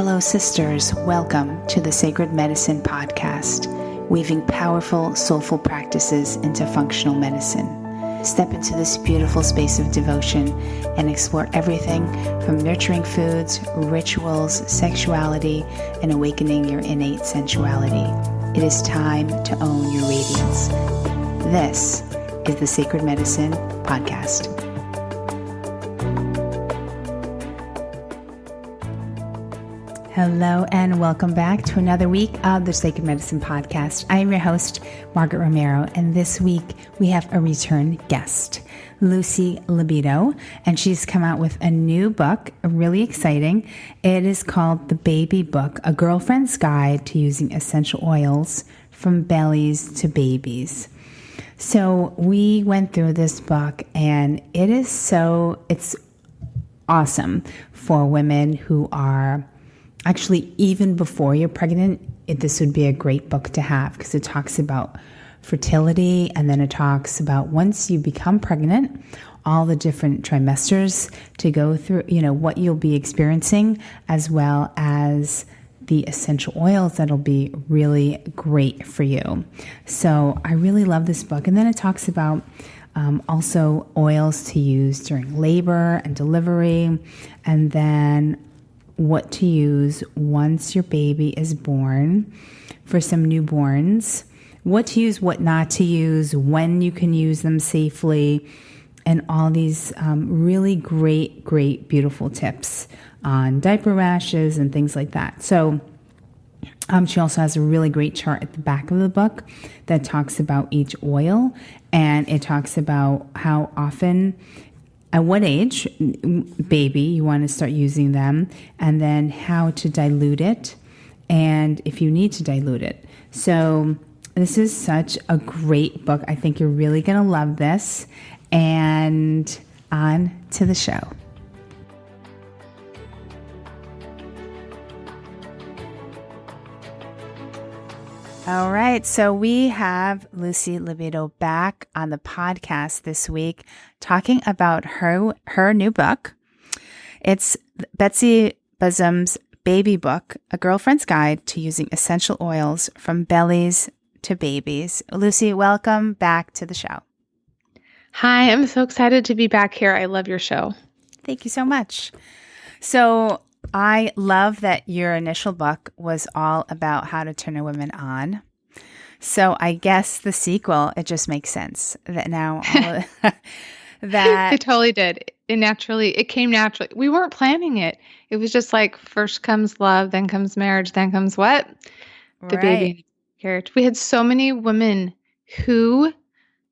Hello, sisters. Welcome to the Sacred Medicine Podcast, weaving powerful, soulful practices into functional medicine. Step into this beautiful space of devotion and explore everything from nurturing foods, rituals, sexuality, and awakening your innate sensuality. It is time to own your radiance. This is the Sacred Medicine Podcast. Hello and welcome back to another week of the Sacred Medicine Podcast. I am your host, Margaret Romero, and this week we have a return guest, Lucy Libido, and she's come out with a new book, really exciting. It is called The Baby Book, A Girlfriend's Guide to Using Essential Oils from Bellies to Babies. So we went through this book, and it's awesome for women who are actually, even before you're pregnant. This would be a great book to have because it talks about fertility, and then it talks about once you become pregnant, all the different trimesters to go through, what you'll be experiencing, as well as the essential oils that'll be really great for you. So I really love this book. And then it talks about also oils to use during labor and delivery, and then what to use once your baby is born for some newborns, what to use, what not to use, when you can use them safely, and all these really great, beautiful tips on diaper rashes and things like that. So she also has a really great chart at the back of the book that talks about each oil, and it talks about how often, at what age, baby, you want to start using them, and then how to dilute it, and if you need to dilute it. So this is such a great book. I think you're really going to love this. And on to the show. All right, so we have Lucy Libido back on the podcast this week talking about her new book. It's Betsy Bosom's Baby Book, A Girlfriend's Guide to Using Essential Oils from Bellies to Babies. Lucy, welcome back to the show. Hi, I'm so excited to be back here. I love your show. Thank you so much. So I love that your initial book was all about how to turn a woman on. So I guess the sequel, it just makes sense that now that it totally did. It came naturally. We weren't planning it. It was just like first comes love, then comes marriage, then comes what? The baby carriage. We had so many women who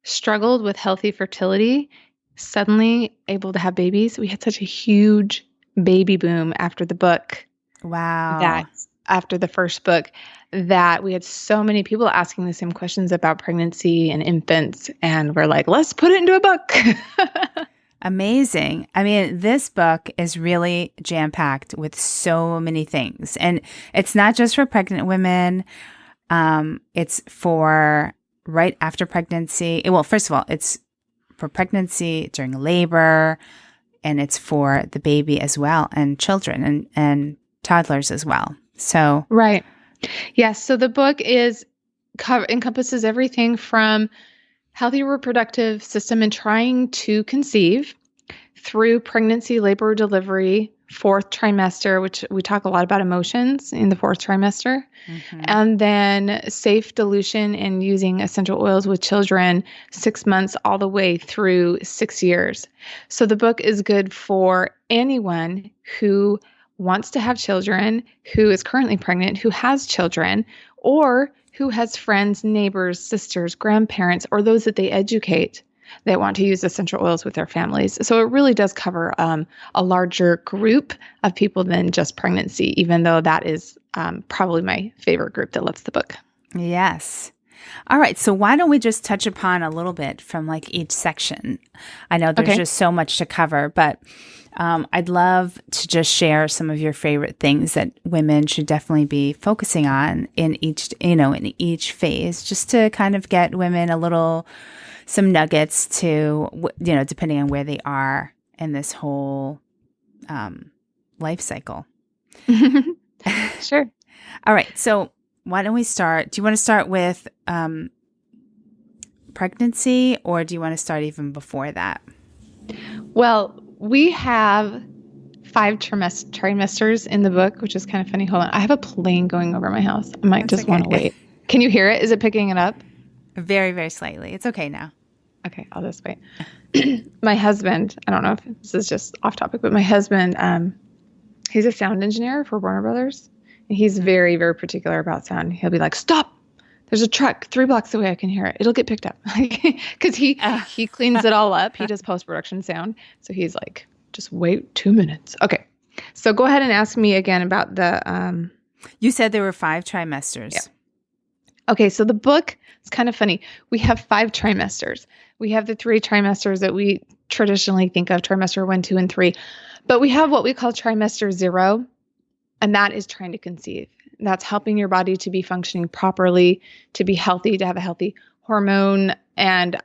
struggled with healthy fertility, suddenly able to have babies. We had such a huge baby boom after the book. Wow. After the first book, that we had so many people asking the same questions about pregnancy and infants. And we're like, let's put it into a book. Amazing. I mean, this book is really jam-packed with so many things. And it's not just for pregnant women. It's for right after pregnancy. Well, first of all, it's for pregnancy, during labor, and it's for the baby as well, and children and toddlers as well. So right. Yes. So the book encompasses everything from healthy reproductive system and trying to conceive through pregnancy, labor, delivery, fourth trimester, which we talk a lot about emotions in the fourth trimester, and then safe dilution and using essential oils with children 6 months all the way through 6 years. So the book is good for anyone who wants to have children, who is currently pregnant, who has children, or who has friends, neighbors, sisters, grandparents, or those that they educate that want to use essential oils with their families. So it really does cover a larger group of people than just pregnancy, even though that is probably my favorite group that loves the book. Yes. All right. So why don't we just touch upon a little bit from like each section? I know there's just so much to cover, but I'd love to just share some of your favorite things that women should definitely be focusing on in each phase, just to kind of get women some nuggets to, depending on where they are in this whole life cycle. Sure. All right. So why don't we start? Do you want to start with pregnancy, or do you want to start even before that? Well, we have 5 trimesters in the book, which is kind of funny. Hold on. I have a plane going over my house. I might That's just want to okay. wait. Can you hear it? Is it picking it up? Very, very slightly. It's okay now. Okay, I'll just wait. My husband, I don't know if this is just off topic, but my husband, he's a sound engineer for Warner Brothers. And he's very, very particular about sound. He'll be like, stop. There's a truck 3 blocks away. I can hear it. It'll get picked up. Because he cleans it all up. He does post-production sound. So he's like, just wait 2 minutes. Okay. So go ahead and ask me again about the... You said there were 5 trimesters. Yeah. Okay, so the book is kind of funny. We have 5 trimesters. We have the 3 trimesters that we traditionally think of, trimester 1, 2, and 3. But we have what we call trimester 0, and that is trying to conceive. That's helping your body to be functioning properly, to be healthy, to have a healthy hormone and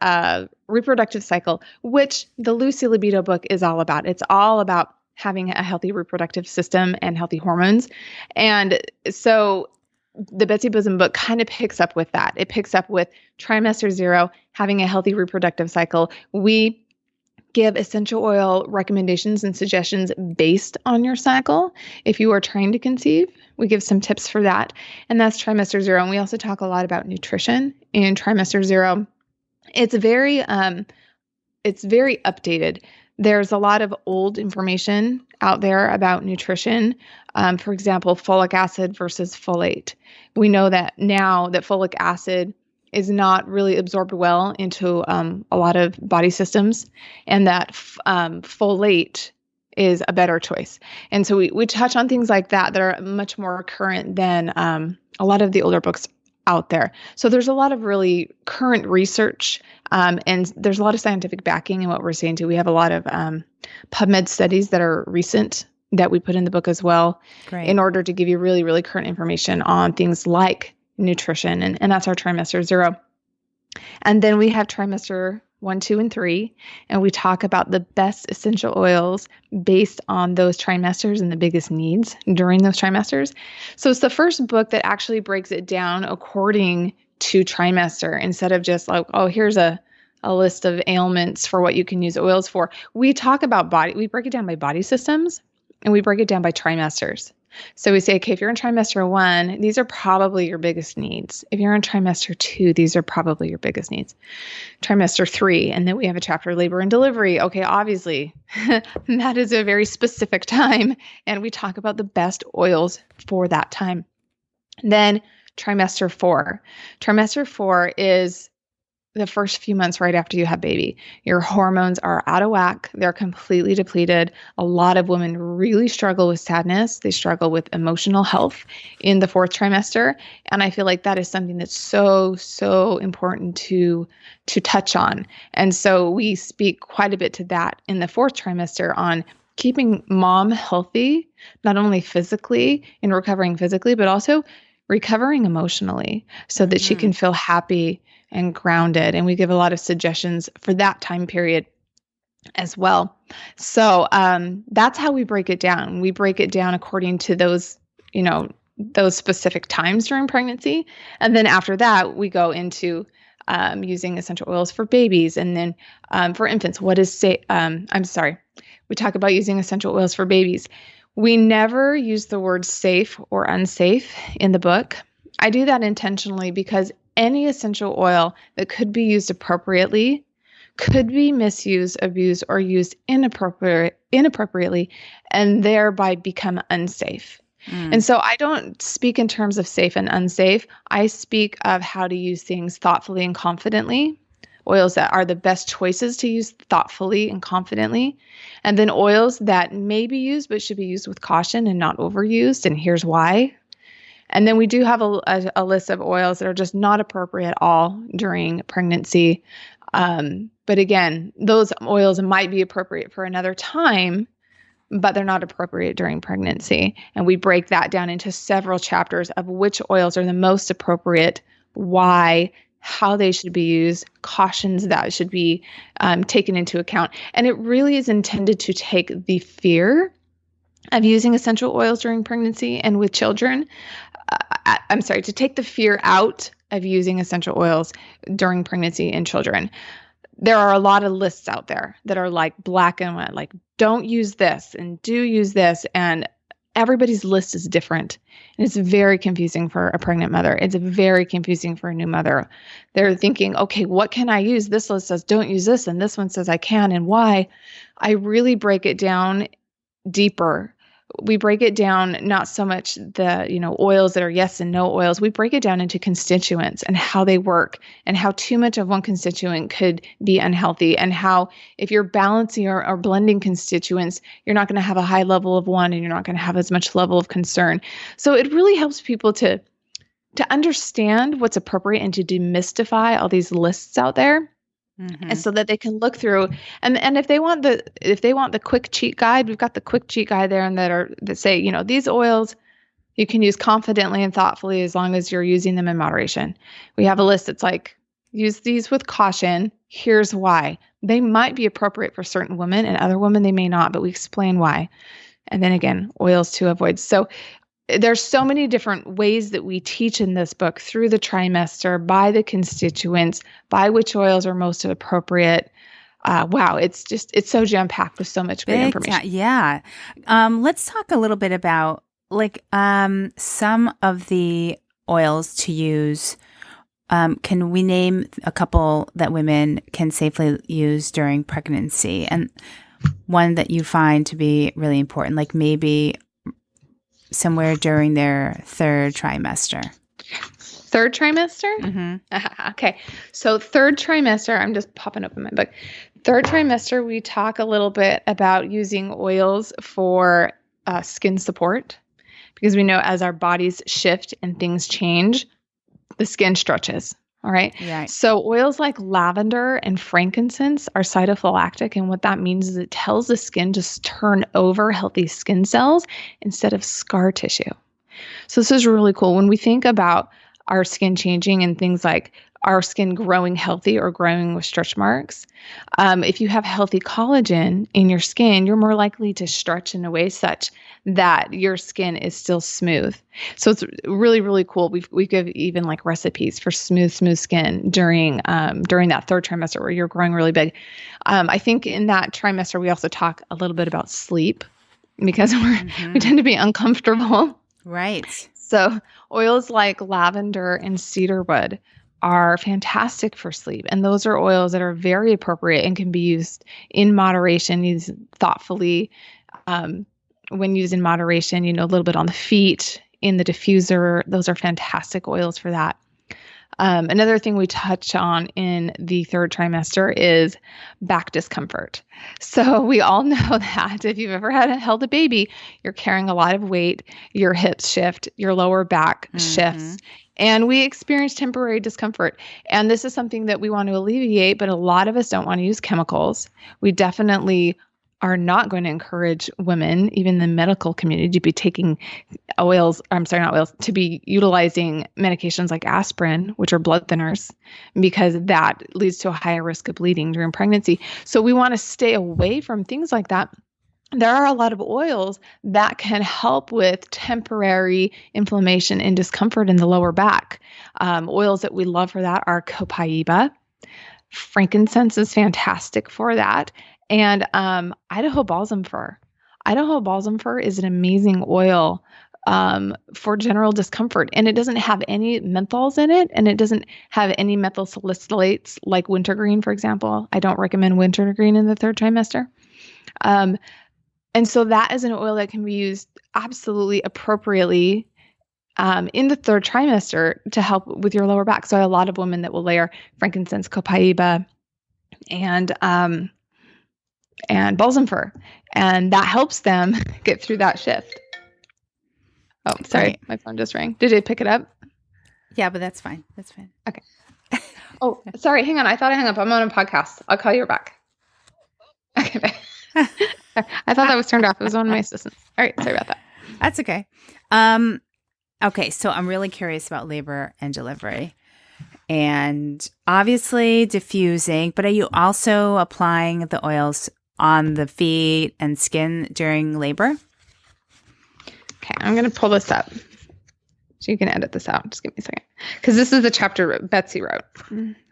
reproductive cycle, which the Lucy Libido book is all about. It's all about having a healthy reproductive system and healthy hormones. And so the Betsy Bosom book kind of picks up with that. It picks up with trimester 0, having a healthy reproductive cycle. We give essential oil recommendations and suggestions based on your cycle. If you are trying to conceive, we give some tips for that. And that's trimester 0. And we also talk a lot about nutrition in trimester 0. It's very updated. There's a lot of old information out there about nutrition. For example, folic acid versus folate. We know that now that folic acid is not really absorbed well into a lot of body systems, and that folate is a better choice. And so we touch on things like that are much more current than a lot of the older books out there. So there's a lot of really current research, and there's a lot of scientific backing in what we're saying too. We have a lot of PubMed studies that are recent that we put in the book as well. Great. In order to give you really, really current information on things like nutrition. And that's our trimester 0. And then we have trimester 1, 2, and 3. And we talk about the best essential oils based on those trimesters and the biggest needs during those trimesters. So it's the first book that actually breaks it down according to trimester, instead of just like, oh, here's a list of ailments for what you can use oils for. We talk about we break it down by body systems, and we break it down by trimesters. So we say, okay, if you're in trimester 1, these are probably your biggest needs. If you're in trimester 2, these are probably your biggest needs. Trimester 3, and then we have a chapter, labor and delivery. Okay, obviously, that is a very specific time, and we talk about the best oils for that time. Then trimester 4. Trimester 4 is the first few months right after you have baby. Your hormones are out of whack. They're completely depleted. A lot of women really struggle with sadness. They struggle with emotional health in the 4th trimester. And I feel like that is something that's so, so important to touch on. And so we speak quite a bit to that in the 4th trimester on keeping mom healthy, not only physically in recovering physically, but also recovering emotionally so that she can feel happy and grounded. And we give a lot of suggestions for that time period as well. So that's how we break it down. We break it down according to those specific times during pregnancy. And then after that, we go into using essential oils for babies. And then for infants, we talk about using essential oils for babies. We never use the word safe or unsafe in the book. I do that intentionally because any essential oil that could be used appropriately could be misused, abused, or used inappropriately, and thereby become unsafe. And so I don't speak in terms of safe and unsafe. I speak of how to use things thoughtfully and confidently, oils that are the best choices to use thoughtfully and confidently, and then oils that may be used but should be used with caution and not overused, and here's why. And then we do have a list of oils that are just not appropriate at all during pregnancy. But again, those oils might be appropriate for another time, but they're not appropriate during pregnancy. And we break that down into several chapters of which oils are the most appropriate, why, how they should be used, cautions that should be taken into account. And it really is intended to take the fear of using essential oils during pregnancy and with children. To take the fear out of using essential oils during pregnancy in children. There are a lot of lists out there that are like black and white, like don't use this and do use this. And everybody's list is different. And it's very confusing for a pregnant mother. It's very confusing for a new mother. They're thinking, okay, what can I use? This list says don't use this, and this one says I can, and why? I really break it down deeper. We break it down, not so much the, oils that are yes and no oils. We break it down into constituents and how they work, and how too much of one constituent could be unhealthy, and how if you're balancing or blending constituents, you're not going to have a high level of one and you're not going to have as much level of concern. So it really helps people to understand what's appropriate and to demystify all these lists out there. Mm-hmm. And so that they can look through, and if they want the quick cheat guide, we've got the quick cheat guide there, and that say, these oils you can use confidently and thoughtfully as long as you're using them in moderation. We have a list that's like, use these with caution. Here's why. They might be appropriate for certain women, and other women they may not, but we explain why. And then again, oils to avoid. So there's so many different ways that we teach in this book through the trimester, by the constituents, by which oils are most appropriate. Wow, it's so jam-packed with so much great information. Yeah. Let's talk a little bit about some of the oils to use. Can we name a couple that women can safely use during pregnancy? And one that you find to be really important, like maybe somewhere during their third trimester. Third trimester? Mm-hmm. Okay. So third trimester, I'm just popping open my book. Third trimester, we talk a little bit about using oils for skin support, because we know as our bodies shift and things change, the skin stretches. All right. Right. So oils like lavender and frankincense are cytophilactic. And what that means is it tells the skin to turn over healthy skin cells instead of scar tissue. So this is really cool. When we think about our skin changing and things like our skin growing healthy or growing with stretch marks, if you have healthy collagen in your skin, you're more likely to stretch in a way such that your skin is still smooth. So it's really, really cool. We give even like recipes for smooth skin during that third trimester where you're growing really big. I think in that trimester, we also talk a little bit about sleep, because we tend to be uncomfortable. Right. So oils like lavender and cedarwood are fantastic for sleep. And those are oils that are very appropriate and can be used in moderation, used thoughtfully. When used in moderation, a little bit on the feet, in the diffuser, those are fantastic oils for that. Another thing we touch on in the third trimester is back discomfort. So we all know that if you've ever held a baby, you're carrying a lot of weight, your hips shift, your lower back shifts, and we experience temporary discomfort. And this is something that we want to alleviate, but a lot of us don't want to use chemicals. We definitely are not going to encourage women, even the medical community, to be taking to be utilizing medications like aspirin, which are blood thinners, because that leads to a higher risk of bleeding during pregnancy. So we want to stay away from things like that. There are a lot of oils that can help with temporary inflammation and discomfort in the lower back. Oils that we love for that are copaiba. Frankincense is fantastic for that. And Idaho balsam fir. Idaho balsam fir is an amazing oil for general discomfort. And it doesn't have any menthols in it, and it doesn't have any methyl salicylates like wintergreen, for example. I don't recommend wintergreen in the third trimester. And so that is an oil that can be used absolutely appropriately in the third trimester to help with your lower back. So I have a lot of women that will layer frankincense, copaiba, and balsam fir, and that helps them get through that shift. Oh, sorry. Right. My phone just rang. Did it pick it up? Yeah, but that's fine. That's fine. Okay. Oh, sorry. Hang on. I thought I hung up. I'm on a podcast. I'll call you back. Okay. Bye. I thought that was turned off. It was one of my assistants. All right. Sorry about that. That's okay. Okay. So I'm really curious about labor and delivery. And obviously diffusing, but are you also applying the oils on the feet and skin during labor? I'm going to pull this up so you can edit this out. Just give me a second. Because this is the chapter Betsy wrote.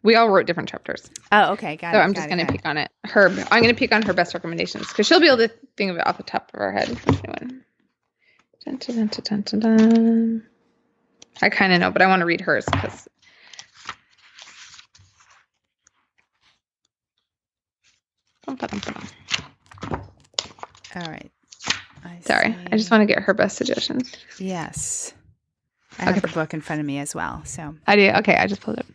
We all wrote different chapters. Oh, okay. Got it. So I'm just going to pick on it. I'm going to pick on her best recommendations because she'll be able to think of it off the top of her head. Dun, dun, dun, dun, dun, dun. I kind of know, but I want to read hers because. All right. Sorry, I just want to get her best suggestions. Yes. I have the book in front of me as well. So I do. Okay, I just pulled it.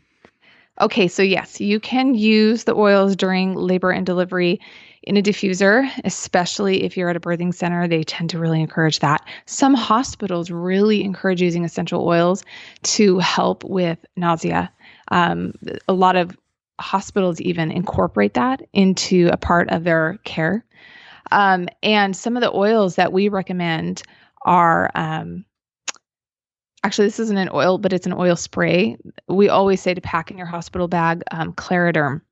Okay, so yes, you can use the oils during labor and delivery in a diffuser, especially if you're at a birthing center. They tend to really encourage that. Some hospitals really encourage using essential oils to help with nausea. A lot of hospitals even incorporate that into a part of their care. And some of the oils that we recommend are, actually, this isn't an oil, but it's an oil spray. We always say to pack in your hospital bag, Clariderm.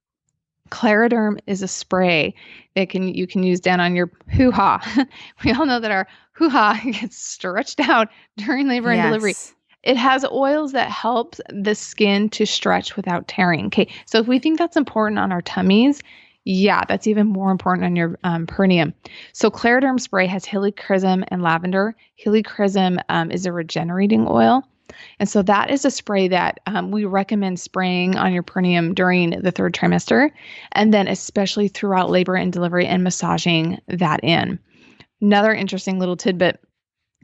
Clariderm is a spray that you can use down on your hoo-ha. We all know that our hoo-ha gets stretched out during labor and delivery. It has oils that help the skin to stretch without tearing. Okay, so if we think that's important on our tummies, yeah, that's even more important on your perineum. So Clariderm spray has helichrysum and lavender. Helichrysum is a regenerating oil. And so that is a spray that we recommend spraying on your perineum during the 3rd trimester, and then especially throughout labor and delivery and massaging that in. Another interesting little tidbit,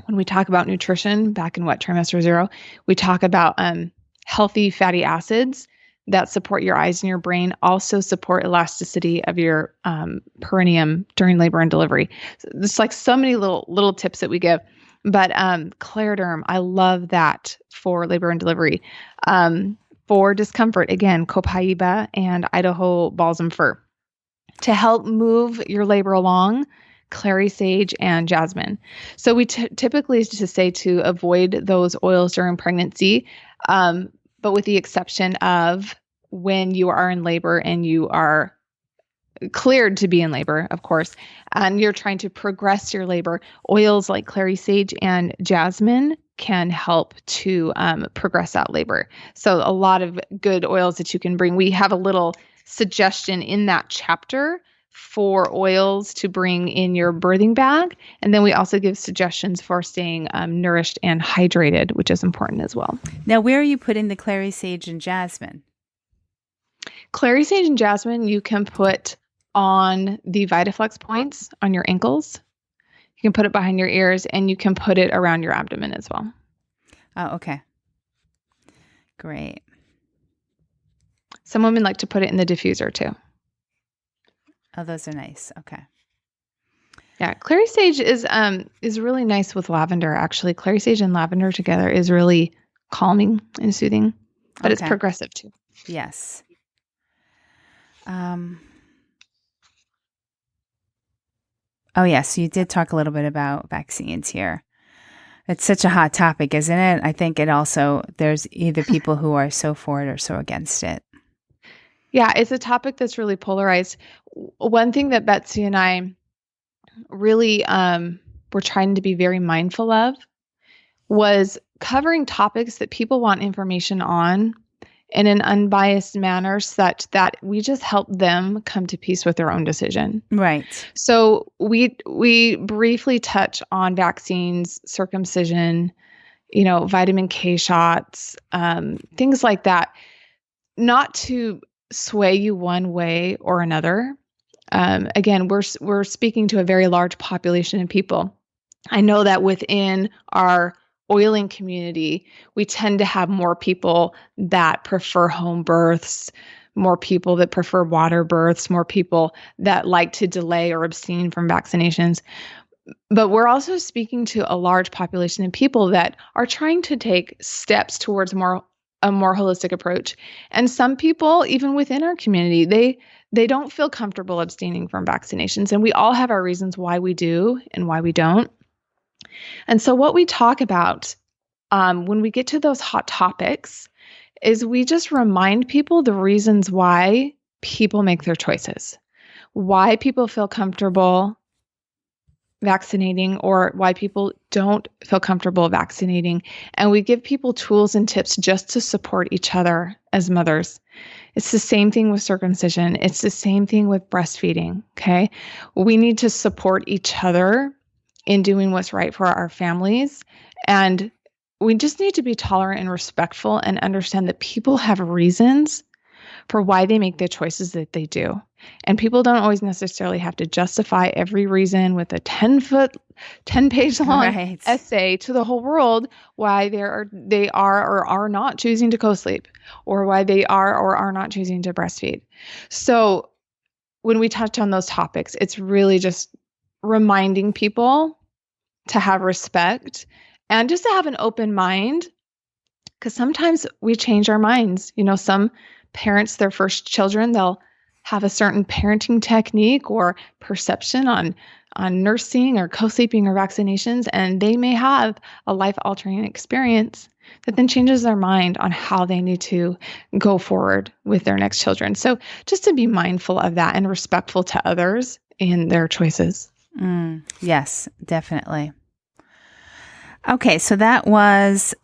when we talk about nutrition back in trimester 0, we talk about healthy fatty acids that support your eyes and your brain, also support elasticity of your perineum during labor and delivery. So it's like so many little tips that we give. But Clariderm, I love that for labor and delivery. For discomfort, again, Copaiba and Idaho balsam fir. To help move your labor along, clary sage and jasmine. So we typically to say to avoid those oils during pregnancy, but with the exception of when you are in labor and you are cleared to be in labor, of course, and you're trying to progress your labor, oils like clary sage and jasmine can help to progress that labor. So a lot of good oils that you can bring. We have a little suggestion in that chapter for oils to bring in your birthing bag. And then we also give suggestions for staying nourished and hydrated, which is important as well. Now, where are you putting the clary sage and jasmine? Clary sage and jasmine you can put on the Vitaflex points on your ankles. You can put it behind your ears, and you can put it around your abdomen as well. Oh, okay. Great. Some women like to put it in the diffuser too. Oh, those are nice. Okay. Yeah, clary sage is really nice with lavender. Actually, clary sage and lavender together is really calming and soothing, but it's progressive too. Yes. Oh, yes. You did talk a little bit about vaccines here. It's such a hot topic, isn't it? I think there's either people who are so for it or so against it. Yeah, it's a topic that's really polarized. One thing that Betsy and I really were trying to be very mindful of was covering topics that people want information on in an unbiased manner such that we just help them come to peace with their own decision. Right. So we briefly touch on vaccines, circumcision, vitamin K shots, things like that, not to sway you one way or another. Again, we're speaking to a very large population of people. I know that within our oiling community, we tend to have more people that prefer home births, more people that prefer water births, more people that like to delay or abstain from vaccinations. But we're also speaking to a large population of people that are trying to take steps towards a more holistic approach. And some people, even within our community, they don't feel comfortable abstaining from vaccinations. And we all have our reasons why we do and why we don't. And so what we talk about when we get to those hot topics is we just remind people the reasons why people make their choices, why people feel comfortable vaccinating or why people don't feel comfortable vaccinating. And we give people tools and tips just to support each other as mothers. It's the same thing with circumcision. It's the same thing with breastfeeding. Okay. We need to support each other in doing what's right for our families. And we just need to be tolerant and respectful and understand that people have reasons for why they make the choices that they do. And people don't always necessarily have to justify every reason with a 10-page long essay to the whole world why they are or are not choosing to co-sleep, or why they are or are not choosing to breastfeed. So when we touch on those topics, it's really just reminding people to have respect and just to have an open mind, because sometimes we change our minds. Some parents, their first children, they'll have a certain parenting technique or perception on nursing or co-sleeping or vaccinations, and they may have a life-altering experience that then changes their mind on how they need to go forward with their next children. So just to be mindful of that and respectful to others in their choices. Yes, definitely. Okay, so that was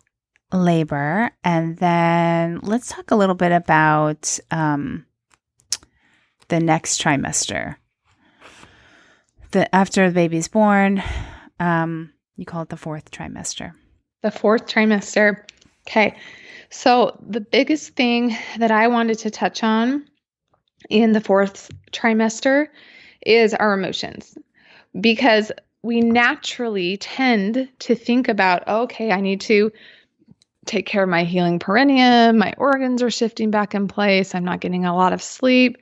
labor. And then let's talk a little bit about the next trimester. After the baby's born, you call it the fourth trimester. The fourth trimester. Okay. So the biggest thing that I wanted to touch on in the fourth trimester is our emotions, because we naturally tend to think about, okay, I need to take care of my healing perineum. My organs are shifting back in place. I'm not getting a lot of sleep.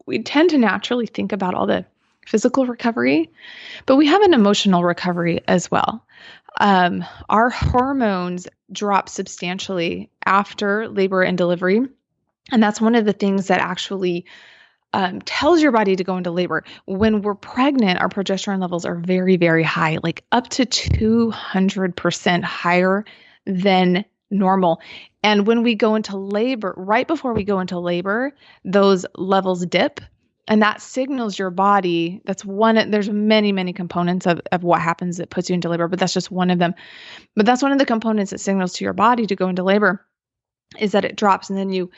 We tend to naturally think about all the physical recovery, but we have an emotional recovery as well. Our hormones drop substantially after labor and delivery. And that's one of the things that actually tells your body to go into labor. When we're pregnant, our progesterone levels are very, very high, like up to 200% higher than normal. And when we go into labor, right before we go into labor, those levels dip. And that signals your body. There's many, many components of what happens that puts you into labor, but that's just one of them. But that's one of the components that signals to your body to go into labor, is that it drops, and then you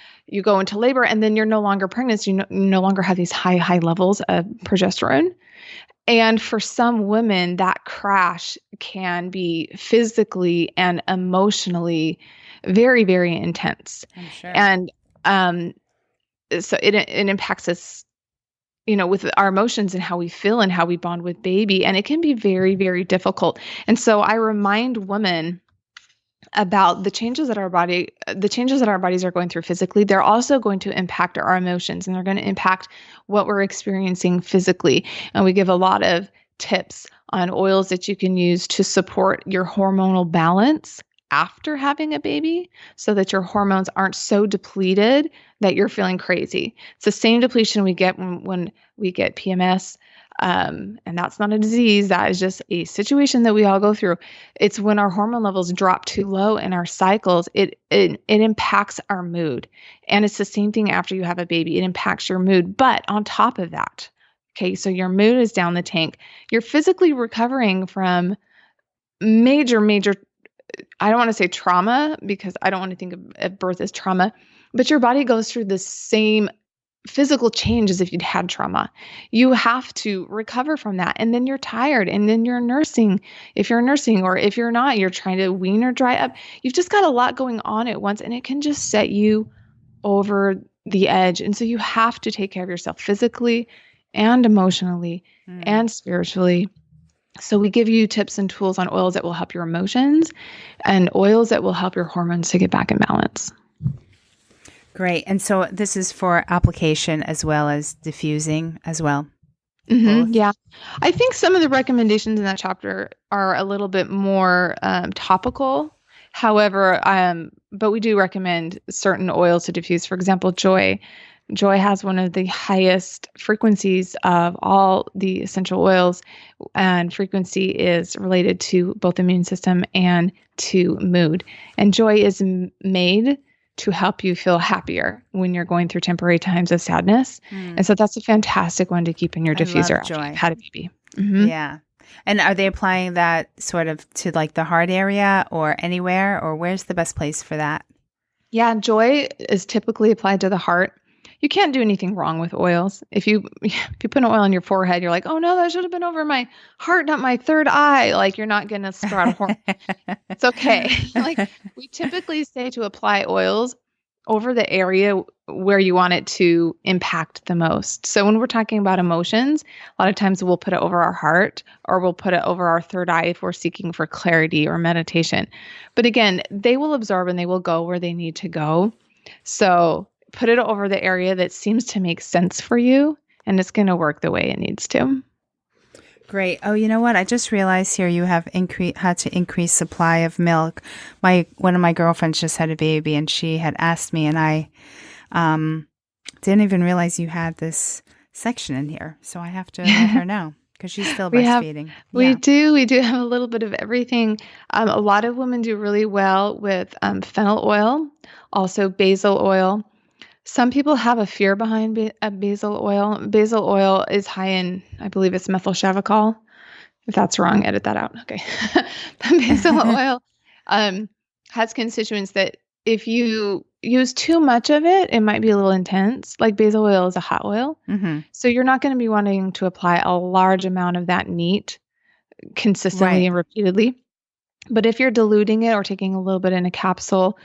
go into labor, and then you're no longer pregnant. So you no longer have these high levels of progesterone. And for some women, that crash can be physically and emotionally very, very intense. I'm sure. And so it impacts us, with our emotions and how we feel and how we bond with baby. And it can be very, very difficult. And so I remind women about the changes that our bodies are going through physically. They're also going to impact our emotions, and they're going to impact what we're experiencing physically. And we give a lot of tips on oils that you can use to support your hormonal balance after having a baby, so that your hormones aren't so depleted that you're feeling crazy. It's the same depletion we get when we get PMS. And that's not a disease. That is just a situation that we all go through. It's when our hormone levels drop too low in our cycles, it impacts our mood. And it's the same thing after you have a baby. It impacts your mood. But on top of that, okay, so your mood is down the tank. You're physically recovering from major, I don't want to say trauma, because I don't want to think of birth as trauma, but your body goes through the same physical change as if you'd had trauma. You have to recover from that. And then you're tired. And then you're nursing. If you're nursing, or if you're not, you're trying to wean or dry up. You've just got a lot going on at once, and it can just set you over the edge. And so you have to take care of yourself physically and emotionally and spiritually. So we give you tips and tools on oils that will help your emotions, and oils that will help your hormones to get back in balance. Great. And so this is for application as well as diffusing as well. Mm-hmm, yeah. I think some of the recommendations in that chapter are a little bit more topical. However, but we do recommend certain oils to diffuse. For example, Joy. Joy has one of the highest frequencies of all the essential oils, and frequency is related to both the immune system and to mood. And Joy is made to help you feel happier when you're going through temporary times of sadness. And so that's a fantastic one to keep in your diffuser after you've had a baby. Mm-hmm. Yeah. And are they applying that sort of to like the heart area or anywhere, or where's the best place for that? Yeah, joy is typically applied to the heart. You can't do anything wrong with oils. If you if you put an oil on your forehead, you're like, oh no, that should have been over my heart, not my third eye. Like you're not gonna sprout a horn. It's okay. Like we typically say to apply oils over the area where you want it to impact the most. So when we're talking about emotions, a lot of times we'll put it over our heart or we'll put it over our third eye if we're seeking for clarity or meditation. But again, they will absorb and they will go where they need to go. So put it over the area that seems to make sense for you and it's going to work the way it needs to. Great. Oh, you know what? I just realized here you have had to increase supply of milk. One of my girlfriends just had a baby, and she had asked me, and I didn't even realize you had this section in here. So I have to let her know because she's still breastfeeding. We do have a little bit of everything. A lot of women do really well with fennel oil, also basil oil. Some people have a fear behind basil oil. Basil oil is high in, I believe it's methylshavicol. If that's wrong, edit that out. Okay. Basil oil has constituents that if you use too much of it, it might be a little intense. Like basil oil is a hot oil. Mm-hmm. So you're not going to be wanting to apply a large amount of that neat consistently and repeatedly. But if you're diluting it or taking a little bit in a capsule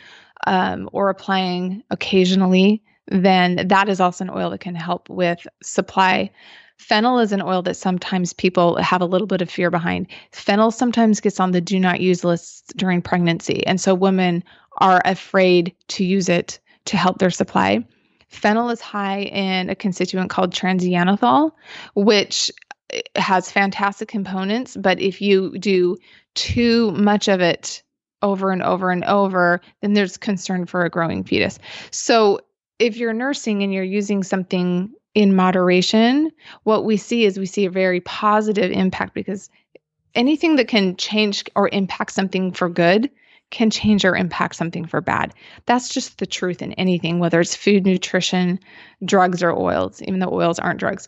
or applying occasionally, then that is also an oil that can help with supply. Fennel is an oil that sometimes people have a little bit of fear behind. Fennel sometimes gets on the do not use lists during pregnancy. And so women are afraid to use it to help their supply. Fennel is high in a constituent called transianethol, which has fantastic components. But if you do too much of it over and over and over, then there's concern for a growing fetus. So if you're nursing and you're using something in moderation, what we see is a very positive impact because anything that can change or impact something for good can change or impact something for bad. That's just the truth in anything, whether it's food, nutrition, drugs, or oils, even though oils aren't drugs.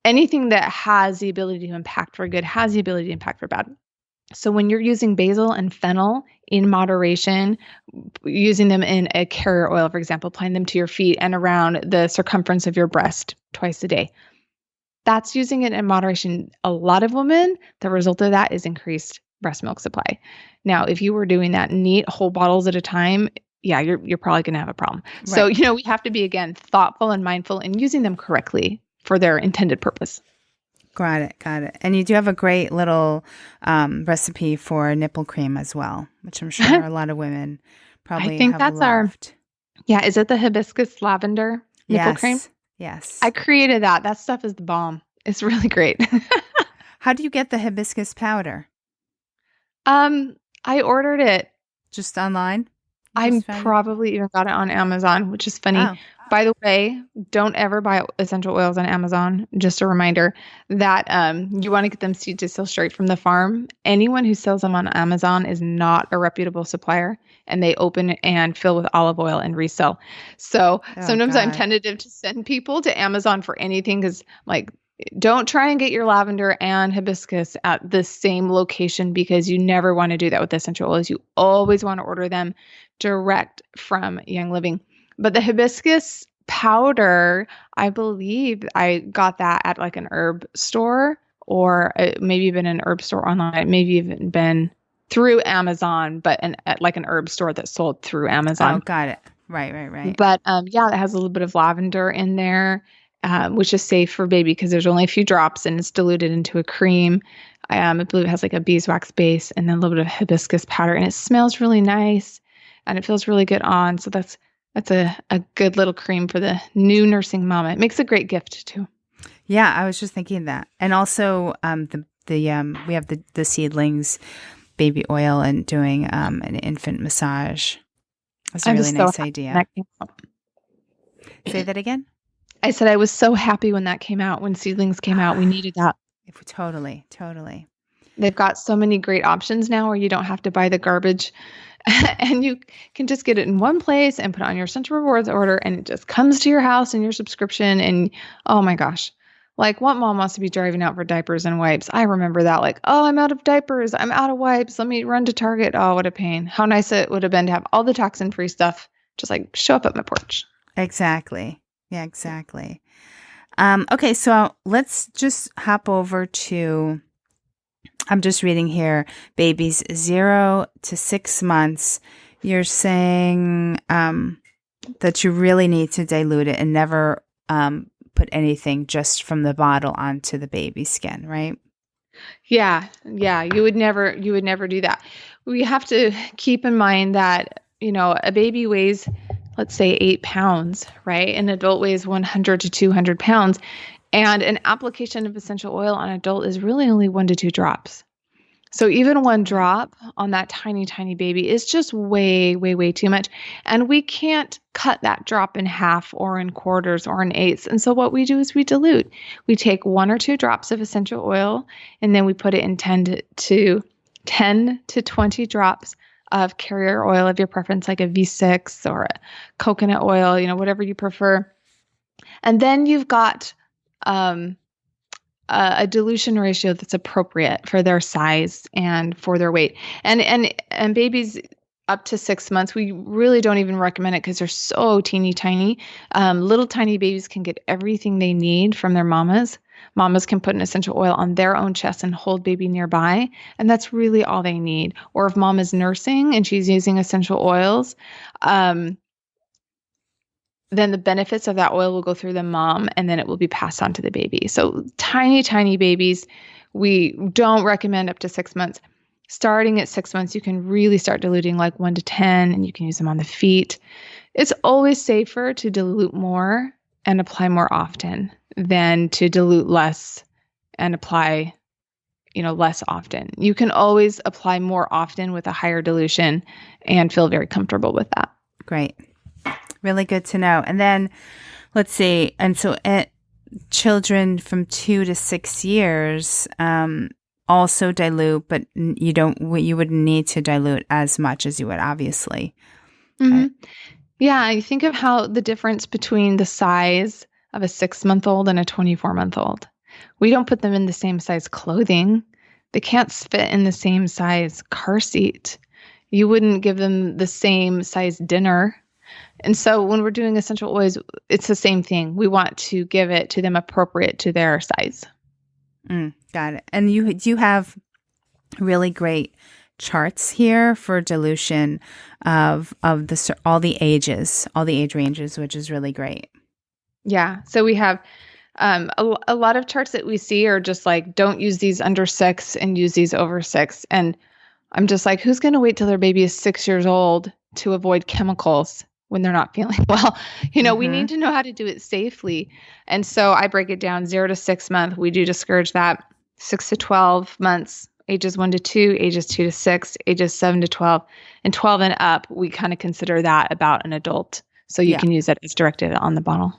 Anything that has the ability to impact for good has the ability to impact for bad. So when you're using basil and fennel in moderation, using them in a carrier oil, for example, applying them to your feet and around the circumference of your breast twice a day, that's using it in moderation. A lot of women, the result of that is increased breast milk supply. Now, if you were doing that neat whole bottles at a time, yeah, you're probably going to have a problem. Right. So, we have to be, again, thoughtful and mindful in using them correctly for their intended purpose. Got it. And you do have a great little recipe for nipple cream as well, which I'm sure a lot of women probably have loved. Yeah, is it the hibiscus lavender nipple cream? Yes. I created that. That stuff is the bomb. It's really great. How do you get the hibiscus powder? I ordered it. Just online? I probably even got it on Amazon, which is funny. Oh. By the way, don't ever buy essential oils on Amazon. Just a reminder that you want to get them seed to seal straight from the farm. Anyone who sells them on Amazon is not a reputable supplier, and they open and fill with olive oil and resell. So sometimes I'm tentative to send people to Amazon for anything because, don't try and get your lavender and hibiscus at the same location because you never want to do that with essential oils. You always want to order them direct from Young Living. But the hibiscus powder, I believe I got that at an herb store or maybe even an herb store online, maybe even been through Amazon, but at an herb store that sold through Amazon. Oh, got it. Right. But it has a little bit of lavender in there. Which is safe for baby because there's only a few drops and it's diluted into a cream. I believe it has a beeswax base and then a little bit of hibiscus powder, and it smells really nice and it feels really good on. So that's a good little cream for the new nursing mama. It makes a great gift too. Yeah, I was just thinking that, and also we have the seedlings baby oil and doing an infant massage. That's a really nice idea. Say that again. I said I was so happy when that came out, when seedlings came out. We needed that. Totally. They've got so many great options now where you don't have to buy the garbage and you can just get it in one place and put it on your Central Rewards order and it just comes to your house in your subscription. And oh my gosh, Like, what mom wants to be driving out for diapers and wipes? I remember that. Like, oh, I'm out of diapers. I'm out of wipes. Let me run to Target. Oh, what a pain. How nice it would have been to have all the toxin-free stuff just like show up at my porch. Exactly. Yeah, exactly. Okay, so let's just hop over to, I'm just reading here, babies 0 to 6 months. You're saying that you really need to dilute it and never put anything just from the bottle onto the baby skin, right? Yeah. You would never do that. We have to keep in mind that, a baby weighs, let's say 8 pounds, right? An adult weighs 100 to 200 pounds. And an application of essential oil on an adult is really only 1 to 2 drops. So even 1 drop on that tiny, tiny baby is just way, way, way too much. And we can't cut that drop in half or in quarters or in eighths. And so what we do is we dilute. We take 1 or 2 drops of essential oil, and then we put it in 10 to 20 drops of carrier oil of your preference, like a V6 or a coconut oil, whatever you prefer. And then you've got a dilution ratio that's appropriate for their size and for their weight. And babies up to 6 months, we really don't even recommend it because they're so teeny tiny. Little tiny babies can get everything they need from their mamas. Mamas can put an essential oil on their own chest and hold baby nearby, and that's really all they need. Or if mom is nursing and she's using essential oils, then the benefits of that oil will go through the mom, and then it will be passed on to the baby. So tiny, tiny babies, we don't recommend up to 6 months. Starting at 6 months, you can really start diluting like 1 to 10, and you can use them on the feet. It's always safer to dilute more and apply more often than to dilute less and apply, less often. You can always apply more often with a higher dilution and feel very comfortable with that. Great. Really good to know. And then let's see. And so children from 2 to 6 years also dilute, but you wouldn't need to dilute as much as you would, obviously. Mm-hmm. Yeah. You think of how the difference between the size of a 6-month-old and a 24-month-old. We don't put them in the same size clothing. They can't fit in the same size car seat. You wouldn't give them the same size dinner. And so when we're doing essential oils, it's the same thing. We want to give it to them appropriate to their size. Got it. And you have really great charts here for dilution of all the age ranges, which is really great. Yeah. So we have a lot of charts that we see are just like, don't use these under 6 and use these over 6. And I'm just like, who's going to wait till their baby is 6 years old to avoid chemicals when they're not feeling well? We need to know how to do it safely. And so I break it down 0 to 6 months. We do discourage that. 6 to 12 months, ages 1 to 2, ages 2 to 6, ages 7 to 12, and 12 and up, we kind of consider that about an adult. So you can use it as directed on the bottle.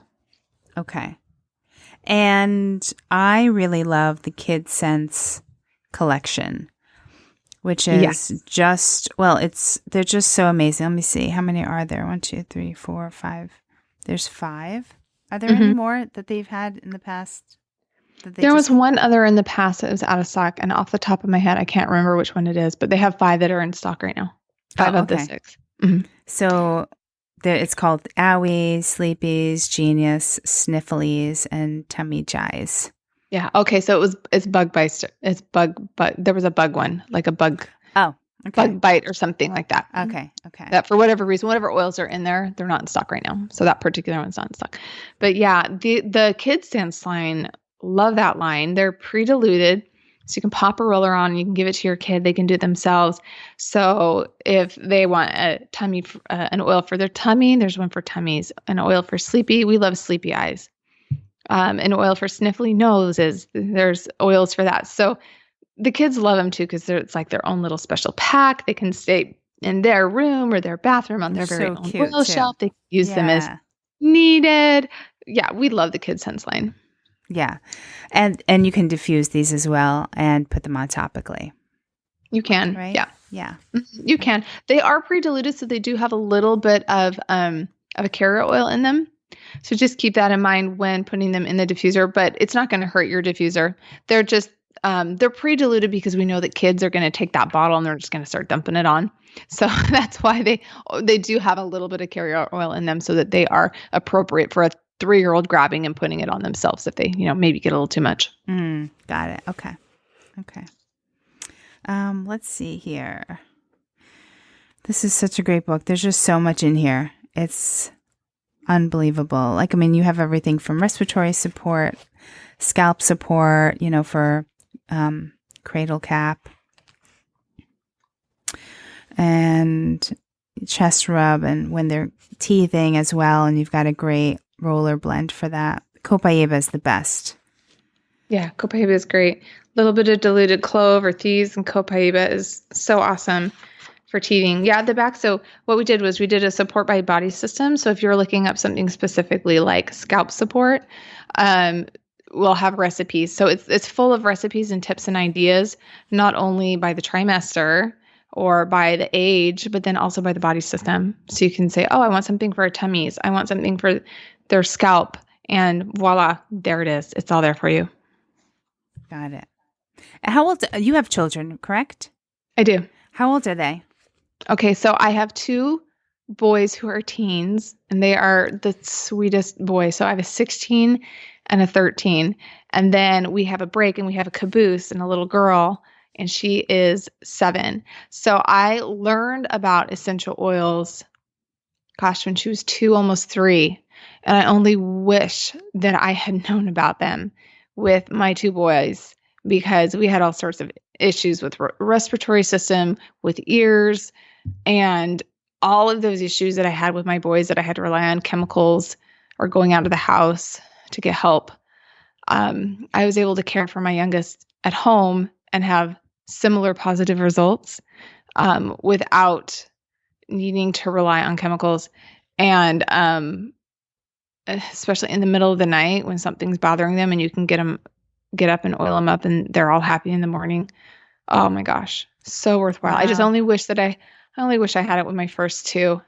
Okay. And I really love the Kid Sense collection, which is they're just so amazing. Let me see. How many are there? 1, 2, 3, 4, 5. There's 5. Are there any more that they've had in the past? There was one other in the past that was out of stock, and off the top of my head, I can't remember which one it is, but they have 5 that are in stock right now. 5 of the 6. Mm-hmm. So it's called Owies, Sleepies, Genius, Snifflies, and Tummy Jies. Yeah. Okay. So it's bug bites. It's but there was a bug one, like a bug. Oh, okay. Bug bite or something like that. Okay. That for whatever reason, whatever oils are in there, they're not in stock right now. So that particular one's not in stock. But yeah, the Kids Sense line, love that line. They're pre-diluted. So you can pop a roller on and you can give it to your kid. They can do it themselves. So if they want an oil for their tummy, there's one for tummies. An oil for sleepy. We love sleepy eyes. An oil for sniffly noses. There's oils for that. So the kids love them too because it's like their own little special pack. They can stay in their room or their bathroom on their very own oil shelf. They can use them as needed. Yeah, we love the Kids Sense line. Yeah. And you can diffuse these as well and put them on topically. You can. Right? Yeah. Yeah. You can. They are pre-diluted, so they do have a little bit of a carrier oil in them. So just keep that in mind when putting them in the diffuser, but it's not going to hurt your diffuser. They're just, they're pre-diluted because we know that kids are going to take that bottle and they're just going to start dumping it on. So that's why they do have a little bit of carrier oil in them so that they are appropriate for a 3-year-old grabbing and putting it on themselves if they, maybe get a little too much. Got it. Okay. Let's see here. This is such a great book. There's just so much in here. It's unbelievable. You have everything from respiratory support, scalp support, for cradle cap, and chest rub, and when they're teething as well. And you've got a great roller blend for that. Copaiba is the best. Yeah, copaiba is great. A little bit of diluted clove or thieves and copaiba is so awesome for teething. Yeah, at the back. So what we did was we did a support by body system. So if you're looking up something specifically like scalp support, we'll have recipes. So it's full of recipes and tips and ideas, not only by the trimester or by the age, but then also by the body system. So you can say, oh, I want something for our tummies. I want something for their scalp. And voila, there it is. It's all there for you. Got it. How old? You have children, correct? I do. How old are they? Okay, so I have 2 boys who are teens, and they are the sweetest boys. So I have a 16 and a 13. And then we have a break and we have a caboose and a little girl, and she is 7. So I learned about essential oils, when she was 2, almost 3. And I only wish that I had known about them with my 2 boys, because we had all sorts of issues with respiratory system, with ears, and all of those issues that I had with my boys that I had to rely on chemicals or going out of the house to get help. I was able to care for my youngest at home and have similar positive results without needing to rely on chemicals. And especially in the middle of the night when something's bothering them and you can get up and oil them up and they're all happy in the morning. Oh my gosh. So worthwhile. Wow. I just only wish I had it with my first 2.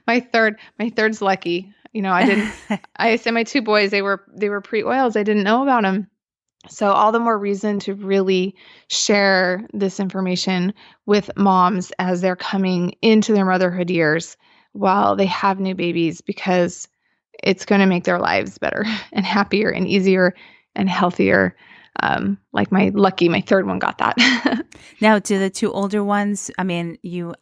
my third's lucky. I say my 2 boys, they were pre-oils. I didn't know about them. So all the more reason to really share this information with moms as they're coming into their motherhood years while they have new babies, because it's going to make their lives better and happier and easier and healthier. Like my 3rd one got that. Now, do the 2 older ones, I'm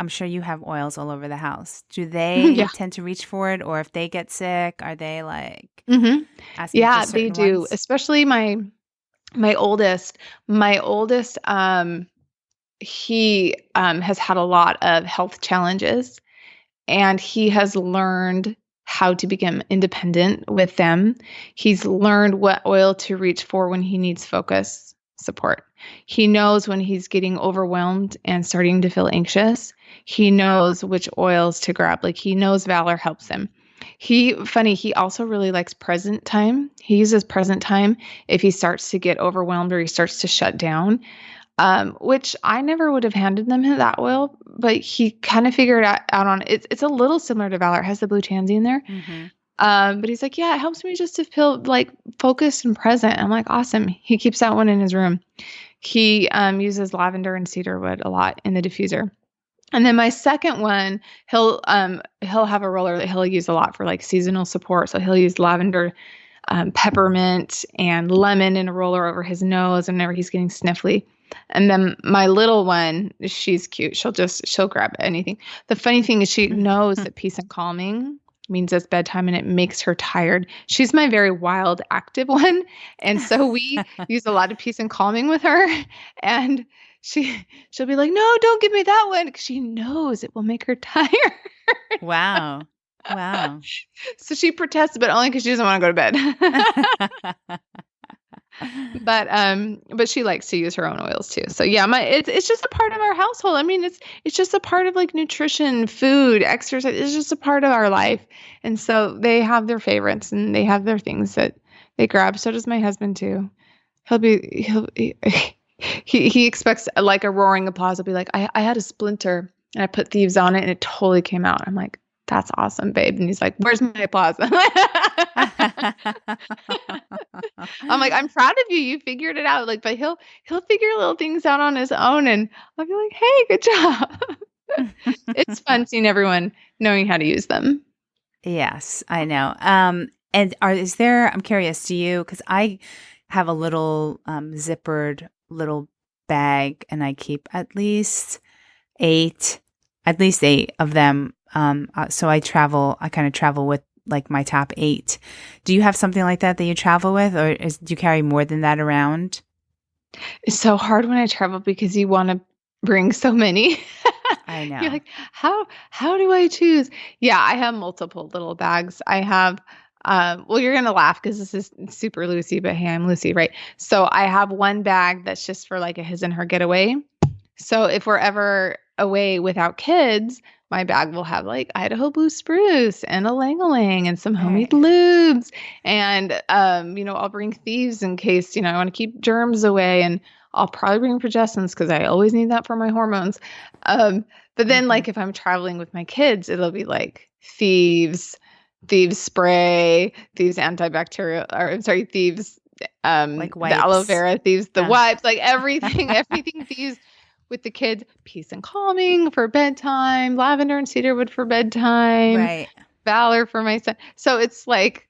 sure you have oils all over the house. Do they tend to reach for it? Or if they get sick, are they like asking for certain they do. ones? Especially my oldest, he has had a lot of health challenges, and he has learned how to become independent with them. He's learned what oil to reach for when he needs focus support. He knows when he's getting overwhelmed and starting to feel anxious. He knows which oils to grab. Like, he knows Valor helps him. He also really likes present time. He uses present time if he starts to get overwhelmed or he starts to shut down, which I never would have handed them that oil, but he kind of figured out on it. It's a little similar to Valor. It has the blue tansy in there. Mm-hmm. But he's like, yeah, it helps me just to feel like focused and present. I'm like, awesome. He keeps that one in his room. He uses lavender and cedarwood a lot in the diffuser. And then my second one, he'll have a roller that he'll use a lot for like seasonal support. So he'll use lavender, peppermint, and lemon in a roller over his nose whenever he's getting sniffly. And then my little one, she's cute. She'll grab anything. The funny thing is she knows that peace and calming means it's bedtime and it makes her tired. She's my very wild, active one. And so we use a lot of peace and calming with her. And she'll be like, no, don't give me that one, because she knows it will make her tired. Wow. So she protests, but only because she doesn't want to go to bed. But she likes to use her own oils too. So yeah, it's just a part of our household. I mean, it's just a part of like nutrition, food, exercise. It's just a part of our life. And so they have their favorites and they have their things that they grab. So does my husband too. He expects like a roaring applause. He'll be like, I had a splinter and I put thieves on it and it totally came out. I'm like, that's awesome, babe. And he's like, where's my applause? I'm like, I'm proud of you. You figured it out. Like, but he'll figure little things out on his own, and I'll be like, hey, good job. It's fun seeing everyone knowing how to use them. Yes, I know. And I'm curious, do you, because I have a little zippered little bag and I keep eight, at least eight of them. So I kind of travel with like my top eight. Do you have something like that you travel with, or do you carry more than that around? It's so hard when I travel because you want to bring so many. I You're know. like, how do I choose? Yeah, I have multiple little bags. I have well, you're gonna laugh because this is super Lucy, but hey, I'm Lucy, right? So I have one bag that's just for like a his and her getaway. So if we're ever away without kids, my bag will have like Idaho blue spruce and a lang and some homemade Right. lubes. And I'll bring thieves in case, I want to keep germs away. And I'll probably bring progestins because I always need that for my hormones. But then Hmm. like if I'm traveling with my kids, it'll be like thieves spray, thieves antibacterial, or I'm sorry, thieves Like the aloe wipes. vera, thieves the Uh. wipes, like everything thieves with the kids, peace and calming for bedtime, lavender and cedarwood for bedtime, Right. valor for my son. So it's like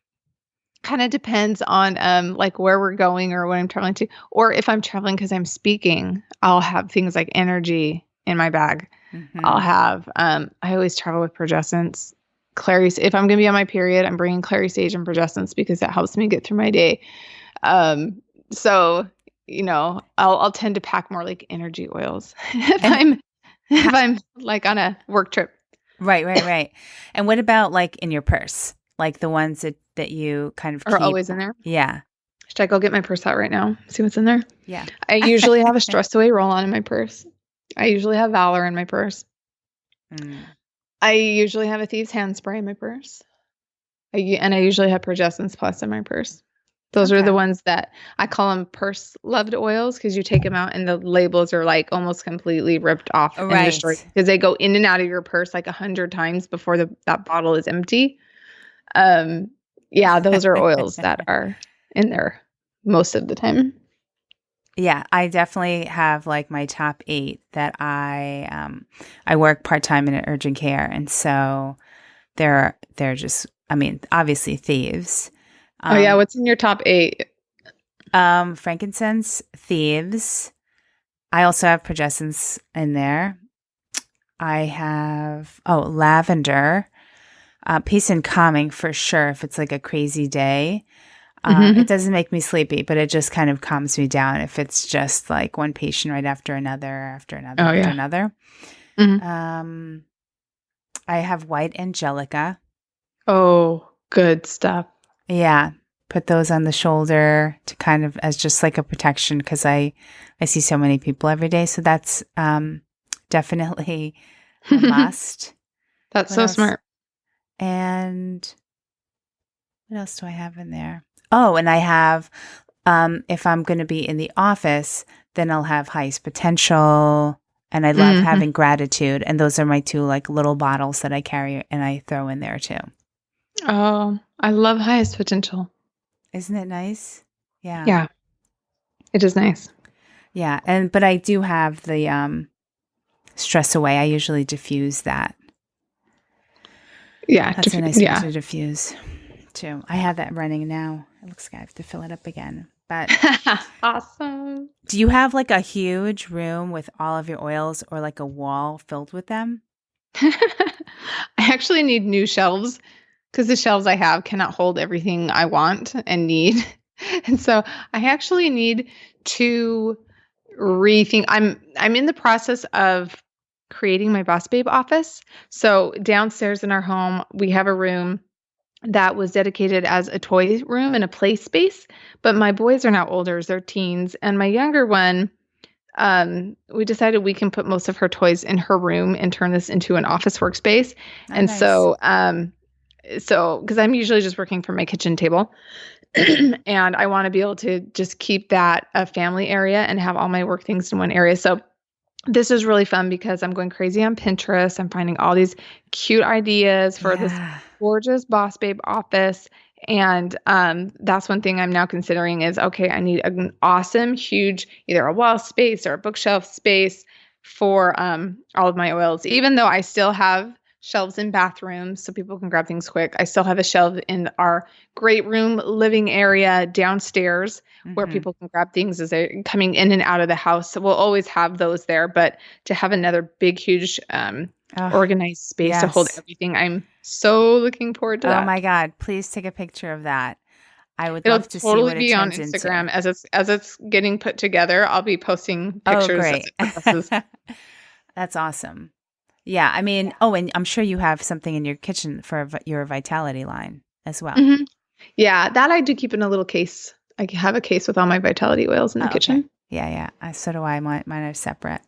kind of depends on like where we're going or what I'm traveling to. Or if I'm traveling because I'm speaking, I'll have things like energy in my bag. I'll Hmm. have I always travel with progestins. Clary, if I'm gonna be on my period, I'm bringing clary sage and progestins because that helps me get through my day. So I'll tend to pack more like energy oils And if I'm like on a work trip. right. And what about like in your purse? Like the ones that you kind of Are keep? always in there. Yeah. Should I go get my purse out right now? See what's in there? Yeah. I usually have a stress away roll on in my purse. I usually have Valor in my purse. Mm. I usually have a Thieves hand spray in my purse. And I usually have Progestins Plus in my purse. Those are the Okay. ones that I call them purse loved oils because you take them out and the labels are like almost completely ripped off and destroyed Right. because they go in and out of your purse like 100 times before that bottle is empty. Um, yeah, those are oils that are in there most of the time. Yeah, I definitely have like my top eight that I work part-time in urgent care, and so they're just, I mean, obviously thieves. Oh yeah, Um what's in your top 8? Frankincense, thieves. I also have progestins in there. I have lavender, peace and calming for sure if it's like a crazy day. It Mm-hmm. doesn't make me sleepy, but it just kind of calms me down if it's just like one patient right after another, after another, Oh after yeah. another. Mm-hmm. Um, I have white angelica. Oh, good stuff. Yeah, put those on the shoulder to kind of as just like a protection because I see so many people every day, so that's definitely a must. That's What so else? smart. And what else do I have in there? Oh, and I have, if I'm going to be in the office, then I'll have highest potential. And I love Hmm. having gratitude. And those are my two like little bottles that I carry and I throw in there too. Oh, I love highest potential. Isn't it nice? Yeah. Yeah, it is nice. Yeah. But I do have the stress away. I usually diffuse that. Yeah, That's a nice one yeah. to diffuse too. I have that running now. It looks like I have to fill it up again. But Awesome. do you have like a huge room with all of your oils or like a wall filled with them? I actually need new shelves because the shelves I have cannot hold everything I want and need. And so I actually need to rethink. I'm in the process of creating my Boss Babe office. So downstairs in our home, we have a room that was dedicated as a toy room and a play space. But my boys are now older, they're teens, and my younger one, we decided we can put most of her toys in her room and turn this into an office workspace. Oh, And nice. so because I'm usually just working from my kitchen table, and I want to be able to just keep that a family area and have all my work things in one area. So this is really fun because I'm going crazy on Pinterest. I'm finding all these cute ideas for this Yeah. gorgeous Boss Babe office. And that's one thing I'm now considering is, okay, I need an awesome, huge, either a wall space or a bookshelf space for all of my oils. Even though I still have shelves in bathrooms so people can grab things quick, I still have a shelf in our great room living area downstairs where Mm-hmm. people can grab things as they're coming in and out of the house. So we'll always have those there. But to have another big, huge Oh, organized space to hold yes. everything, I'm so looking forward to Oh that. my God. Please take a picture of that. I would It'll love to see totally what it be on turns into. Instagram as it's getting put together. I'll be posting Oh, pictures as great. it progresses. That's awesome. Yeah. I mean, oh, and I'm sure you have something in your kitchen for your Vitality line as well. Hmm. Yeah, that I do keep in a little case. I have a case with all my Vitality oils in the Oh, okay. kitchen. Yeah, yeah. So do I. Mine are separate.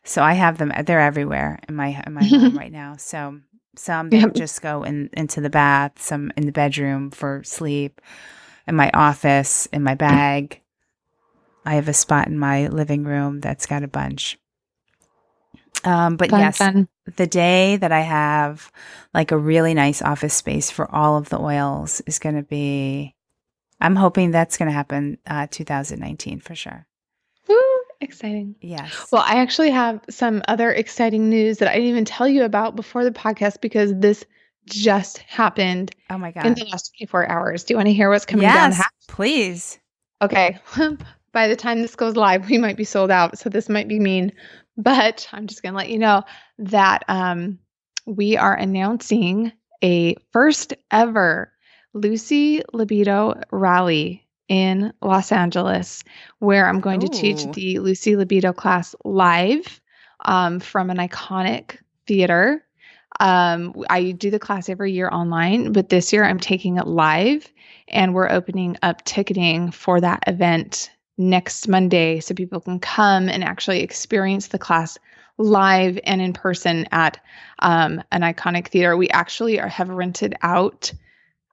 So I have them. They're everywhere in my home right now. So some that Yep. just go into the bath, some in the bedroom for sleep, in my office, in my bag. I have a spot in my living room that's got a bunch. But Fun, yes, fun. the day that I have like a really nice office space for all of the oils is going to be. I'm hoping that's going to happen 2019 for sure. Woo, exciting. Yes. Well, I actually have some other exciting news that I didn't even tell you about before the podcast because this just happened Oh my in God. the last 24 hours. Do you want to hear what's coming down the Yes, hatch? please. Okay. By the time this goes live, we might be sold out. So this might be mean, but I'm just going to let you know that we are announcing a first ever Lucy Libido rally in Los Angeles, where I'm going to teach Oh. the Lucy Libido class live from an iconic theater. I do the class every year online, but this year I'm taking it live and we're opening up ticketing for that event next Monday so people can come and actually experience the class live and in person at an iconic theater. We actually have rented out,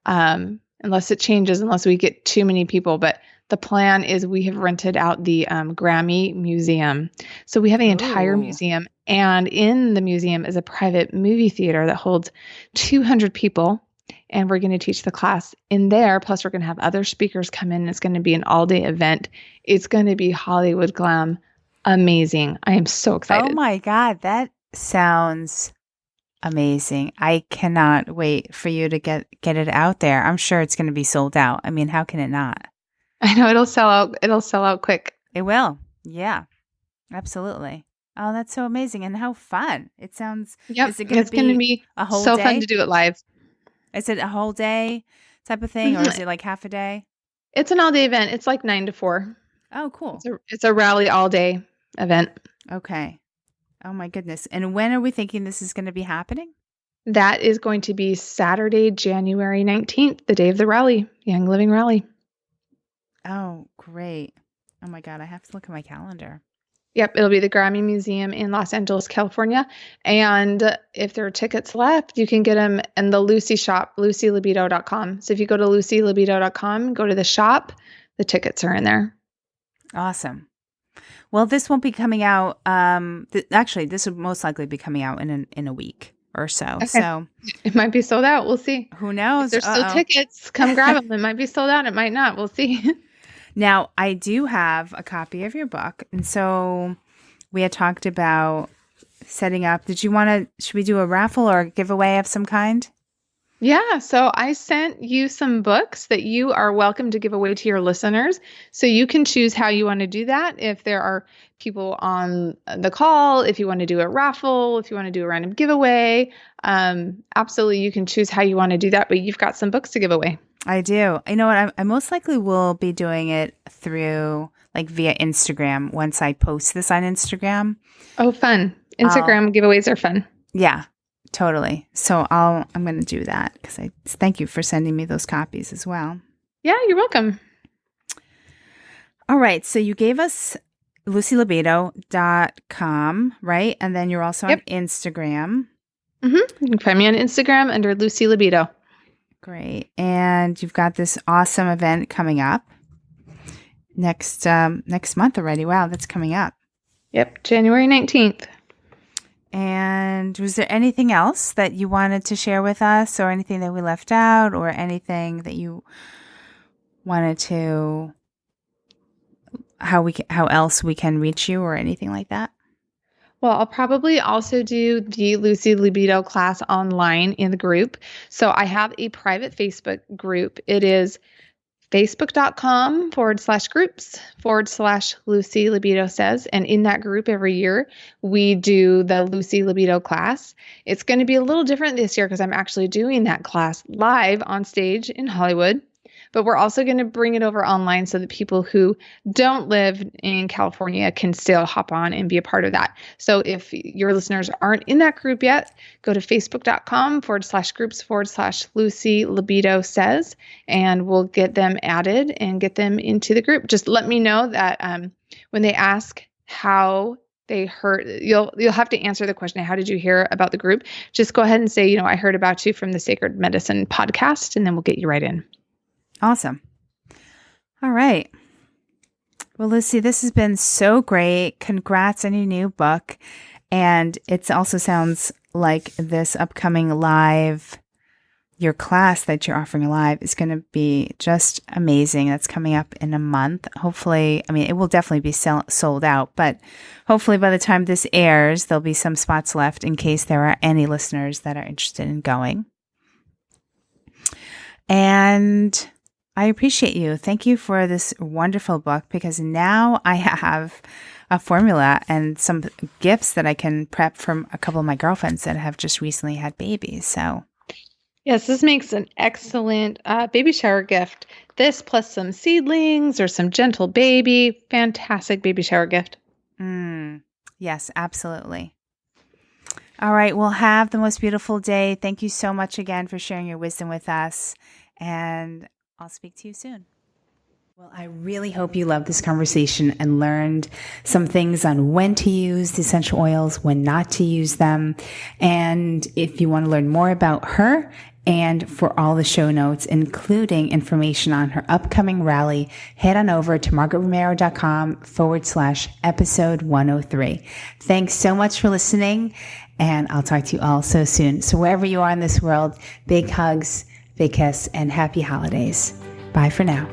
unless it changes, unless we get too many people, but the plan is we have rented out the Grammy Museum. So we have the entire Ooh. museum, and in the museum is a private movie theater that holds 200 people. And we're going to teach the class in there. Plus, we're going to have other speakers come in. It's going to be an all-day event. It's going to be Hollywood glam. Amazing. I am so Oh excited. my God, that sounds amazing. I cannot wait for you to get it out there. I'm sure it's going to be sold out. I mean, how can it not? I know it'll sell out. It'll sell out quick. It will. Yeah, absolutely. Oh, that's so amazing. And how fun. It sounds, Yep. is it going to It's going to be be a whole so fun to day? do it live. Is it a whole day type of thing or is it like half a day? It's an all-day event. It's like 9 to 4. Oh, cool. It's a rally all-day event. Okay. Oh my goodness. And when are we thinking this is going to be happening? That is going to be Saturday, January 19th, the day of the rally, Young Living Rally. Oh, great. Oh my God, I have to look at my calendar. Yep, it'll be the Grammy Museum in Los Angeles, California. And if there are tickets left, you can get them in the Lucy shop, lucylibido.com. So if you go to lucylibido.com, go to the shop, the tickets are in there. Awesome. Well, this won't be coming out. Actually, this would most likely be coming out in a week or so. Okay. So It might be sold out. We'll see. who If knows? there's still tickets, come grab them. It might be sold out. It might not. We'll see. Now, I do have a copy of your book. And so we had talked about setting up. Should we do a raffle or a giveaway of some kind? Yeah, so I sent you some books that you are welcome to give away to your listeners. So you can choose how you want to do that. If there are people on the call, if you want to do a raffle, if you want to do a random giveaway, absolutely, you can choose how you want to do that. But you've got some books to give away. I do. You know what? I most likely will be doing it through like via Instagram once I post this on Instagram. Oh, fun. Instagram giveaways are fun. Yeah, totally. So I'm going to do that because I thank you for sending me those copies as well. Yeah, you're welcome. All right. So you gave us lucylibido.com, right? And then you're also on Instagram. You can find me on Instagram under Lucy Libido. Great. And you've got this awesome event coming up next month already. Wow, that's coming up. Yep, January 19th. And And was there anything else that you wanted to share with us, or anything that we left out, or anything that you wanted to, how else we can reach you, or anything like that? Well, I'll probably also do the Lucy Libido class online in the group. So I have a private Facebook group. It is facebook.com/groups/Lucy Libido says. And in that group every year, we do the Lucy Libido class. It's going to be a little different this year because I'm actually doing that class live on stage in Hollywood. But we're also going to bring it over online so that people who don't live in California can still hop on and be a part of that. So if your listeners aren't in that group yet, go to facebook.com/groups/Lucy Libido says, and we'll get them added and get them into the group. Just let me know that when they ask how they heard, you'll have to answer the question, how did you hear about the group? Just go ahead and say, I heard about you from the Sacred Medicine podcast, and then we'll get you right in. Awesome. All right. Well, Lucy, this has been so great. Congrats on your new book. And it also sounds like this upcoming your class that you're offering live is going to be just amazing. That's coming up in a month. Hopefully, it will definitely be sold out, but hopefully by the time this airs, there'll be some spots left in case there are any listeners that are interested in going. And I appreciate you. Thank you for this wonderful book, because now I have a formula and some gifts that I can prep from a couple of my girlfriends that have just recently had babies. So, yes, this makes an excellent baby shower gift. This plus some seedlings or some gentle baby. Fantastic baby shower gift. Yes, absolutely. All right. Well, have the most beautiful day. Thank you so much again for sharing your wisdom with us. And I'll speak to you soon. Well, I really hope you loved this conversation and learned some things on when to use the essential oils, when not to use them. And if you want to learn more about her and for all the show notes, including information on her upcoming rally, head on over to margaretromero.com/episode 103. Thanks so much for listening, and I'll talk to you all so soon. So wherever you are in this world, big hugs, big kiss, and happy holidays. Bye for now.